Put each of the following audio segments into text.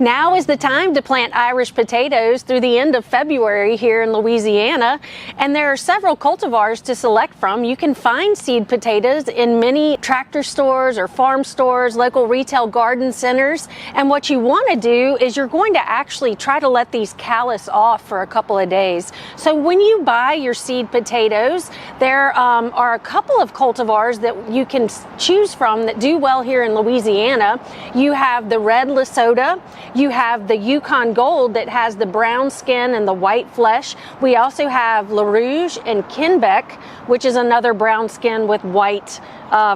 Now is the time to plant Irish potatoes through the end of February here in Louisiana, and there are several cultivars to select from. You can find seed potatoes in many tractor stores or farm stores, local retail garden centers, and what you want to do is you're going to actually try to let these callus off for a couple of days. So when you buy your seed potatoes, there are a couple of cultivars that you can choose from that do well here in Louisiana. You have the red Lesotho. You have the Yukon Gold that has the brown skin and the white flesh. We also have La Rouge and Kenbeck, which is another brown skin with white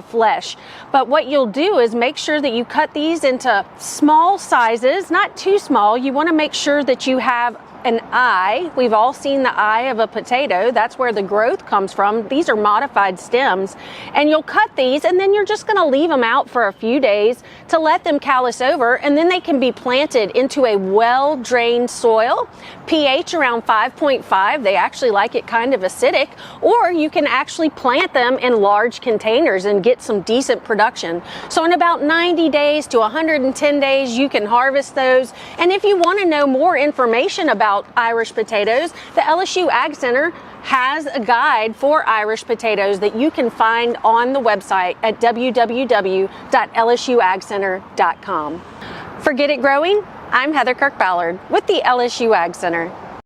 flesh. But what you'll do is make sure that you cut these into small sizes, not too small. You want to make sure that you have an eye. We've all seen the eye of a potato. That's where the growth comes from. These are modified stems. And you'll cut these and then you're just going to leave them out for a few days to let them callus over, and then they can be planted into a well-drained soil, pH around 5.5. They actually like it kind of acidic, or you can actually plant them in large containers and get some decent production. So in about 90 days to 110 days, you can harvest those. And if you want to know more information about Irish potatoes, the LSU AgCenter has a guide for Irish potatoes that you can find on the website at www.lsuagcenter.com. For Get It Growing, I'm Heather Kirk-Ballard with the LSU AgCenter.